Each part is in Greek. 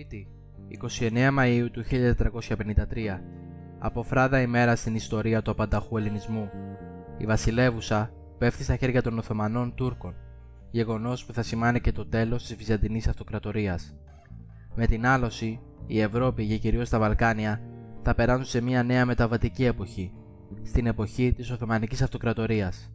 Κρήτη, 29 Μαΐου του 1453. Αποφράδα ημέρα στην ιστορία του απανταχού ελληνισμού. Η βασιλεύουσα πέφτει στα χέρια των Οθωμανών Τούρκων, γεγονός που θα σημάνει και το τέλος της Βυζαντινής Αυτοκρατορίας. Με την άλωση, η Ευρώπη και κυρίως τα Βαλκάνια θα περάσουν σε μια νέα μεταβατική εποχή, στην εποχή της Οθωμανικής Αυτοκρατορίας.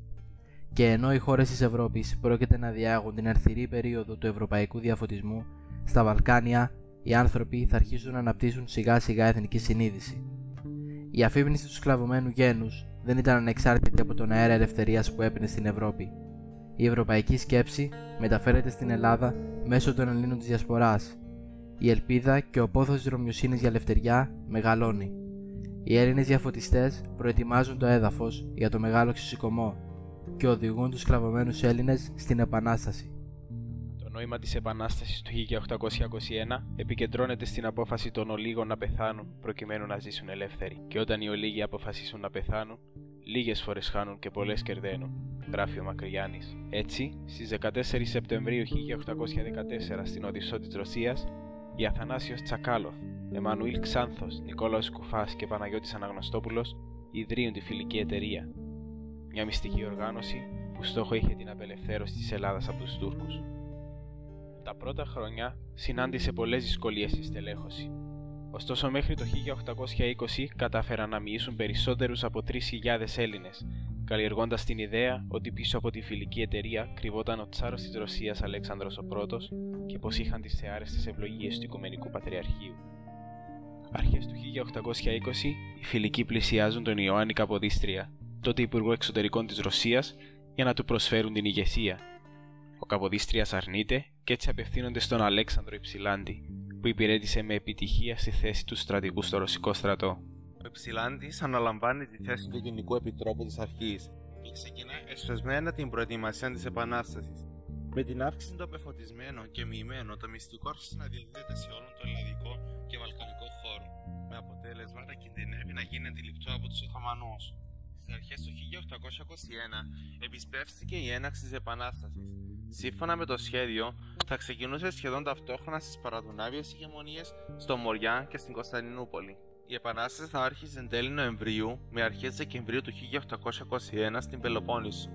Και ενώ οι χώρες της Ευρώπης πρόκειται να διάγουν την αρθυρή περίοδο του ευρωπαϊκού διαφωτισμού, στα Βαλκάνια οι άνθρωποι θα αρχίσουν να αναπτύσσουν σιγά σιγά εθνική συνείδηση. Η αφύπνιση του σκλαβωμένου γένους δεν ήταν ανεξάρτητη από τον αέρα ελευθερίας που έπινε στην Ευρώπη. Η ευρωπαϊκή σκέψη μεταφέρεται στην Ελλάδα μέσω των Ελλήνων της Διασποράς. Η ελπίδα και ο πόθος της Ρωμιοσύνης για ελευθεριά μεγαλώνει. Οι Έλληνες διαφωτιστές προετοιμάζουν το έδαφος για το μεγάλο ξεσηκωμό και οδηγούν τους σκλαβωμένους Έλληνες στην Επανάσταση. Το νόημα της Επανάστασης του 1821 επικεντρώνεται στην απόφαση των ολίγων να πεθάνουν προκειμένου να ζήσουν ελεύθεροι. Και όταν οι ολίγοι αποφασίσουν να πεθάνουν, λίγες φορές χάνουν και πολλές κερδένουν, γράφει ο Μακρυγιάννης. Έτσι, στις 14 Σεπτεμβρίου 1814 στην Οδυσσό της Ρωσίας, οι Αθανάσιος Τσακάλοφ, Εμμανουήλ Ξάνθος, Νικόλαος Κουφάς και Παναγιώτης Αναγνωστόπουλος ιδρύουν τη Φιλική Εταιρεία, μια μυστική οργάνωση που στόχο είχε την απελευθέρωση της Ελλάδας από τους Τούρκους. Τα πρώτα χρόνια συνάντησε πολλές δυσκολίες στη στελέχωση. Ωστόσο, μέχρι το 1820 κατάφεραν να μοιήσουν περισσότερους από 3.000 Έλληνες, καλλιεργώντας την ιδέα ότι πίσω από τη Φιλική Εταιρεία κρυβόταν ο Τσάρος της Ρωσίας Αλέξανδρος ο Πρώτος και πως είχαν τις θεάρεστες ευλογίες του Οικουμενικού Πατριαρχείου. Αρχές του 1820 οι Φιλικοί πλησιάζουν τον Ιωάννη Καποδίστρια, τότε Υπουργό Εξωτερικών της Ρωσίας, για να του προσφέρουν την ηγεσία. Ο Καποδίστριας αρνείται και έτσι απευθύνονται στον Αλέξανδρο Υψηλάντη, που υπηρέτησε με επιτυχία στη θέση του στρατηγού στο ρωσικό στρατό. Ο Υψηλάντης αναλαμβάνει τη θέση του Γενικού Επιτρόπου της Αρχής και ξεκινά εσπεσμένα την προετοιμασία της Επανάστασης. Με την αύξηση των πεφωτισμένων και μοιημένων, το μυστικό άρχισε να διαδίδεται σε όλον το ελλαδικό και βαλκανικό χώρο, με αποτέλεσμα να κινδυνεύει να γίνει αντιληπτό από τους Οθωμανούς. Στις αρχές του 1821 επισπεύστηκε η έναρξη της Επανάστασης. Σύμφωνα με το σχέδιο, θα ξεκινούσε σχεδόν ταυτόχρονα στις παραδουνάβιες ηγεμονίες στο Μοριά και στην Κωνσταντινούπολη. Η Επανάσταση θα άρχισε εν τέλη Νοεμβρίου με αρχές Δεκεμβρίου του 1821 στην Πελοπόννησο.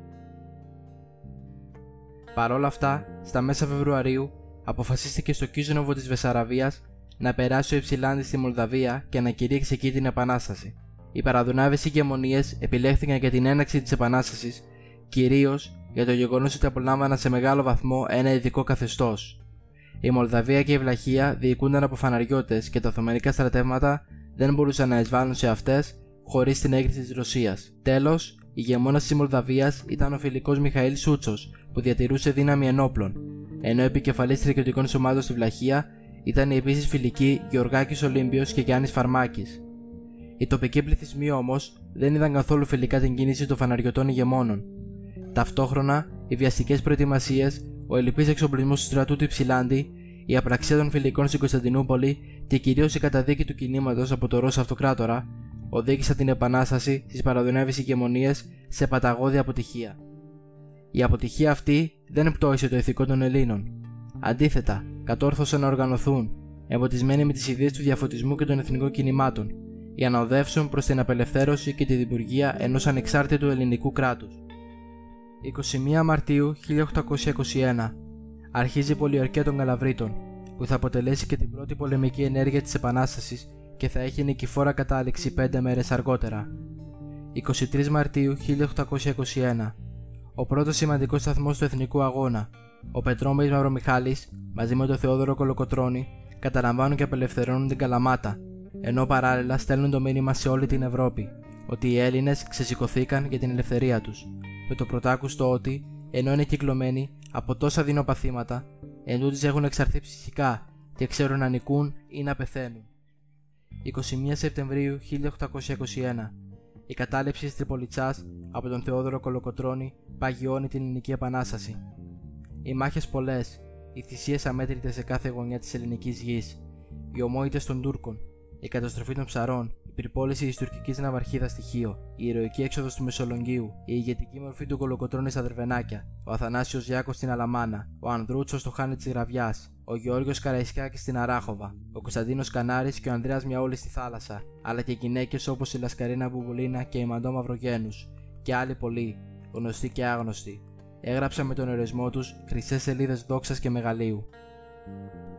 Παρ' όλα αυτά, στα μέσα Φεβρουαρίου αποφασίστηκε στο Κίζονοβο της Βεσσαραβίας να περάσει ο Υψηλάντης στη Μολδαβία και να κηρύξει εκεί την Επανάσταση. Οι παραδουνάβιες ηγεμονίες επιλέχθηκαν για την έναρξη της Επανάστασης κυρίως για το γεγονός ότι απολάμβαναν σε μεγάλο βαθμό ένα ειδικό καθεστώς. Η Μολδαβία και η Βλαχία διοικούνταν από φαναριώτες και τα Οθωμανικά στρατεύματα δεν μπορούσαν να εισβάλλουν σε αυτές χωρίς την έγκριση της Ρωσίας. Τέλος, ηγεμόνας της Μολδαβίας ήταν ο φιλικός Μιχαήλ Σούτσος, που διατηρούσε δύναμη ενόπλων, ενώ επικεφαλής στρατιωτικών σωμάτων στη Βλαχία ήταν οι επίσης φιλικοί Γεωργάκης Ολύμπιος και Γιάννης Φαρμάκης. Οι τοπικοί πληθυσμοί όμως δεν είδαν καθόλου φιλικά την κίνηση των φαναριωτών ηγεμόνων. Ταυτόχρονα, οι βιαστικές προετοιμασίες, ο ελλειπής εξοπλισμός του στρατού του Υψηλάντη, η απραξία των φιλικών στην Κωνσταντινούπολη και κυρίως η καταδίκη του κινήματος από το Ρώσο Αυτοκράτορα οδήγησαν την Επανάσταση στις παραδουνάβιες ηγεμονίες σε παταγώδη αποτυχία. Η αποτυχία αυτή δεν πτώησε το ηθικό των Ελλήνων. Αντίθετα, κατόρθωσαν να οργανωθούν, εμποτισμένοι με τις ιδέες του διαφωτισμού και των εθνικών κινημάτων, για να οδεύσουν προς την απελευθέρωση και τη δημιουργία ενός ανεξάρτητου ελληνικού κράτους. 21 Μαρτίου 1821 αρχίζει η πολιορκία των Καλαβρίτων, που θα αποτελέσει και την πρώτη πολεμική ενέργεια της Επανάστασης και θα έχει νικηφόρα κατάληξη 5 μέρες αργότερα. 23 Μαρτίου 1821 ο πρώτος σημαντικός σταθμός του εθνικού αγώνα, ο Πετρόμεης Μαυρομιχάλης, μαζί με τον Θεόδωρο Κολοκοτρώνη, καταλαμβάνουν και απελευθερώνουν την Καλαμάτα, ενώ παράλληλα στέλνουν το μήνυμα σε όλη την Ευρώπη ότι οι Έλληνες ξεσηκωθήκαν για την ελευθερία τους, με το πρωτάκουστο ότι, ενώ είναι κυκλωμένοι από τόσα δεινοπαθήματα, εντούτοις έχουν εξαρθεί ψυχικά και ξέρουν να νικούν ή να πεθαίνουν. 21 Σεπτεμβρίου 1821 η κατάληψη της Τριπολιτσάς από τον Θεόδωρο Κολοκοτρώνη παγιώνει την Ελληνική Επανάσταση. Οι μάχες πολλές, οι θυσίες αμέτρητες σε κάθε γωνιά της ελληνικής γης, οι ομόητες των Τούρκων, η καταστροφή των ψαρών, η πυρπόληση της τουρκικής ναυαρχίδας στη Χίο, η ηρωική έξοδος του Μεσολογγίου, η ηγετική μορφή του Κολοκοτρώνη στα Δερβενάκια, ο Αθανάσιος Γιάκος στην Αλαμάνα, ο Ανδρούτσος στο Χάνι της Γραβιάς, ο Γεώργιος Καραϊσκάκης στην Αράχοβα, ο Κωνσταντίνος Κανάρης και ο Ανδρέας Μιαούλης στη θάλασσα, αλλά και γυναίκες όπως η Λασκαρίνα Μπουμπουλίνα και η Μαντώ Μαυρογένους, και άλλοι πολλοί, γνωστοί και άγνωστοι, έγραψαν με τον ερωισμό τους χρυσές σελίδες δόξας και μεγαλείου.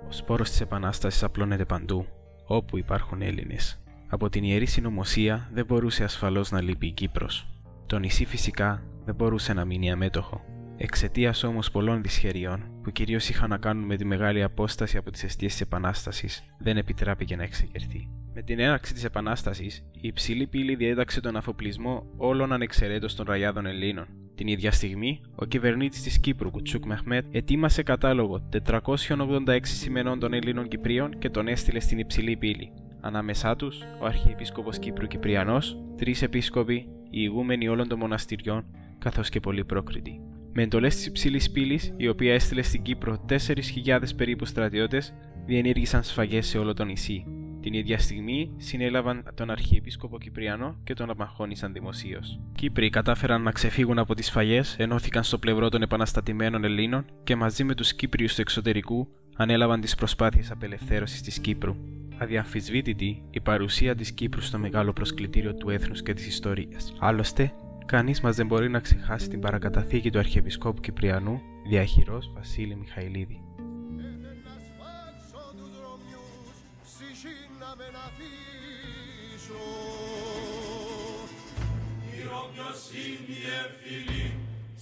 Ο σπόρος της Επανάστασης απλώνεται παντού, όπου υπάρχουν Έλληνες. Από την Ιερή Συνωμοσία δεν μπορούσε ασφαλώς να λείπει η Κύπρος. Το νησί φυσικά δεν μπορούσε να μείνει αμέτωχο. Εξαιτίας όμως πολλών δυσχεριών, που κυρίως είχαν να κάνουν με τη μεγάλη απόσταση από τις αιστείες της Επανάστασης, δεν επιτράπηκε να εξεγερθεί. Με την έναρξη της Επανάστασης, η υψηλή πύλη διέταξε τον αφοπλισμό όλων ανεξαιρέτως των ραγιάδων Ελλήνων. Την ίδια στιγμή, ο κυβερνήτης της Κύπρου, Κουτσούκ Μεχμέτ, ετοίμασε κατάλογο 486 σημενών των Ελλήνων Κυπρίων και τον έστειλε στην υψηλή πύλη. Ανάμεσά τους, ο Αρχιεπίσκοπος Κύπρου Κυπριανός, 3 επίσκοποι, οι ηγούμενοι όλων των μοναστηριών, καθώς και πολλοί πρόκριτοι. Με εντολές της υψηλής πύλης, η οποία έστειλε στην Κύπρο 4.000 περίπου στρατιώτες, διενήργησαν σφαγές σε όλο το νησί. Την ίδια στιγμή συνέλαβαν τον Αρχιεπίσκοπο Κυπριανό και τον απαγχώνησαν δημοσίως. Κύπροι κατάφεραν να ξεφύγουν από τις σφαγές, ενώθηκαν στο πλευρό των επαναστατημένων Ελλήνων και μαζί με τους Κύπριους του εξωτερικού ανέλαβαν τις προσπάθειες απελευθέρωσης της Κύπρου. Αδιαμφισβήτητη η παρουσία της Κύπρου στο μεγάλο προσκλητήριο του έθνους και της ιστορίας. Άλλωστε, κανείς μας δεν μπορεί να ξεχάσει την παρακαταθήκη του Αρχιεπισκόπου Κυπριανού, διαχειρός Βασίλη Μιχαηλίδη.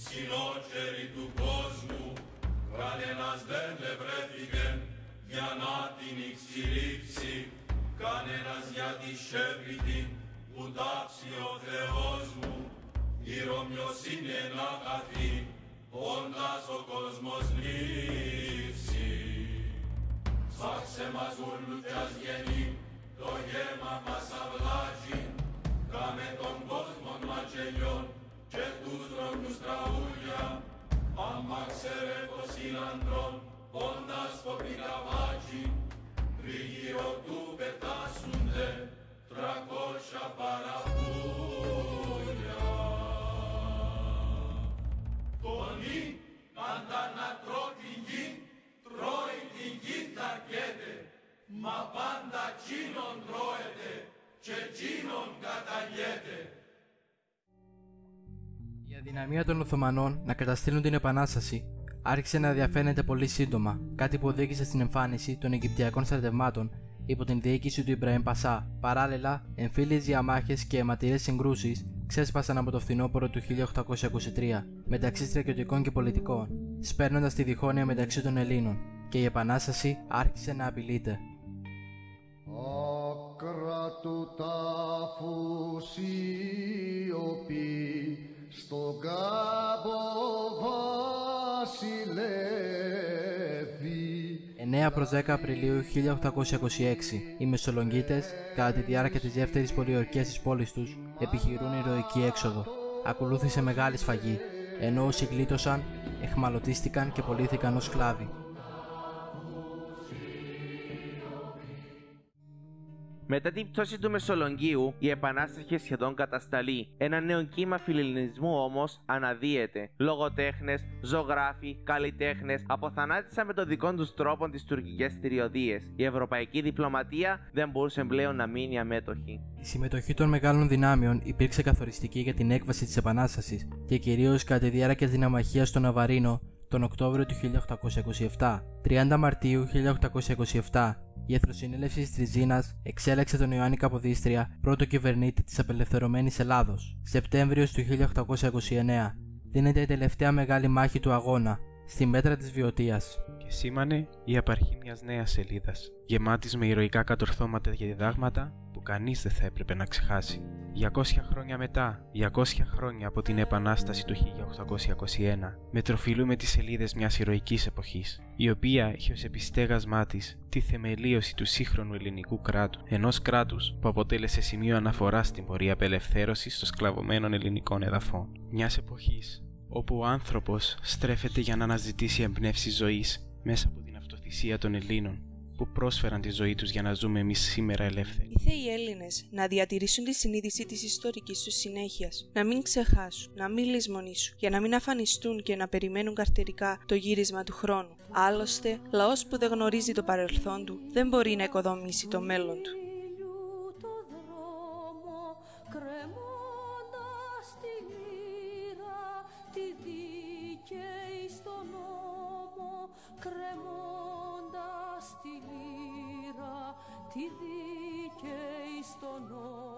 Συνόχεροι του κόσμου, κανένας δεν ευρέθηκε για να την εξηρύψει, κανένας για τη σέβητη που τάψει ο Θεός μου. Η Ρωμιοσύνη ένα καθή, όντας ο κόσμος λείψει. Σπάξε μας ουρλουκιάς γεννή, το γέμα μας αυλάζει, κάμε τον κόσμο ματζελιών και τους δρόμους τραούλια. Άμα ξέρε πως είναι ανδρών, όντας ποπικαβάτζι, τριγύρω του πετάσουνται 300 παραπούλια. Το νη πάντα να τρώει την γη, τρώει την γη θα αρκέται, μα πάντα τσίνον τρώεται και τσίνον καταγιέται. Η αδυναμία των Οθωμανών να καταστήλουν την Επανάσταση άρχισε να διαφαίνεται πολύ σύντομα, κάτι που οδήγησε στην εμφάνιση των Αιγυπτιακών στρατευμάτων υπό την διοίκηση του Ιμπραήμ Πασά. Παράλληλα, εμφύλιες διαμάχες και αιματηρές συγκρούσεις ξέσπασαν από το φθινόπωρο του 1823 μεταξύ στρατιωτικών και πολιτικών, σπέρνοντας τη διχόνοια μεταξύ των Ελλήνων, και η Επανάσταση άρχισε να απειλείται. Άκρα του τάφου σιωπή, στον κάμπο βασιλεύει. 9 προς 10 Απριλίου 1826, οι Μεσολογγίτες, κατά τη διάρκεια της δεύτερης πολιορκίας της πόλης τους, επιχειρούν ηρωική έξοδο. Ακολούθησε μεγάλη σφαγή, ενώ όσοι γλίτωσαν, εχμαλωτίστηκαν και πωλήθηκαν ως σκλάβοι. Μετά την πτώση του Μεσολογγίου, η Επανάσταση είχε σχεδόν κατασταλεί. Ένα νέο κύμα φιλελληνισμού όμως αναδύεται. Λογοτέχνες, ζωγράφοι, καλλιτέχνες αποθανάτησαν με τον δικό τους τρόπο τις τουρκικές θηριωδίες. Η ευρωπαϊκή διπλωματία δεν μπορούσε πλέον να μείνει αμέτωχη. Η συμμετοχή των μεγάλων δυνάμεων υπήρξε καθοριστική για την έκβαση της Επανάστασης και κυρίως κατά τη διάρκεια της ναυμαχίας στο Ναβαρίνο τον Οκτώβριο του 1827. 30 Μαρτίου 1827. Η Εθνοσυνέλευση της Τριζίνας εξέλεξε τον Ιωάννη Καποδίστρια πρώτο κυβερνήτη της απελευθερωμένης Ελλάδος. Σεπτέμβριος του 1829 δίνεται η τελευταία μεγάλη μάχη του αγώνα στη Μέτρα της Βιωτίας. Και σήμανε η απαρχή μιας νέας σελίδας, γεμάτης με ηρωικά κατορθώματα και διδάγματα που κανείς δεν θα έπρεπε να ξεχάσει. 200 χρόνια μετά, 200 χρόνια από την Επανάσταση του 1821, μετροφιλούμε τις σελίδες μιας ηρωικής εποχής, η οποία είχε ως επιστέγασμά της τη θεμελίωση του σύγχρονου ελληνικού κράτου, ενός κράτους που αποτέλεσε σημείο αναφοράς στην πορεία απελευθέρωσης των σκλαβωμένων ελληνικών εδαφών. Μιας εποχής όπου ο άνθρωπος στρέφεται για να αναζητήσει εμπνεύσεις ζωής μέσα από την αυτοθυσία των Ελλήνων, που που πρόσφεραν τη ζωή τους για να ζούμε εμείς σήμερα ελεύθεροι. Οι Θεοί Έλληνες να διατηρήσουν τη συνείδηση της ιστορικής τους συνέχειας, να μην ξεχάσουν, να μην λησμονήσουν, για να μην αφανιστούν και να περιμένουν καρτερικά το γύρισμα του χρόνου. Άλλωστε, λαός που δεν γνωρίζει το παρελθόν του δεν μπορεί να οικοδομήσει το μέλλον του. Κρεμώντας τη λύρα, τη δίκαιη στον νόμο.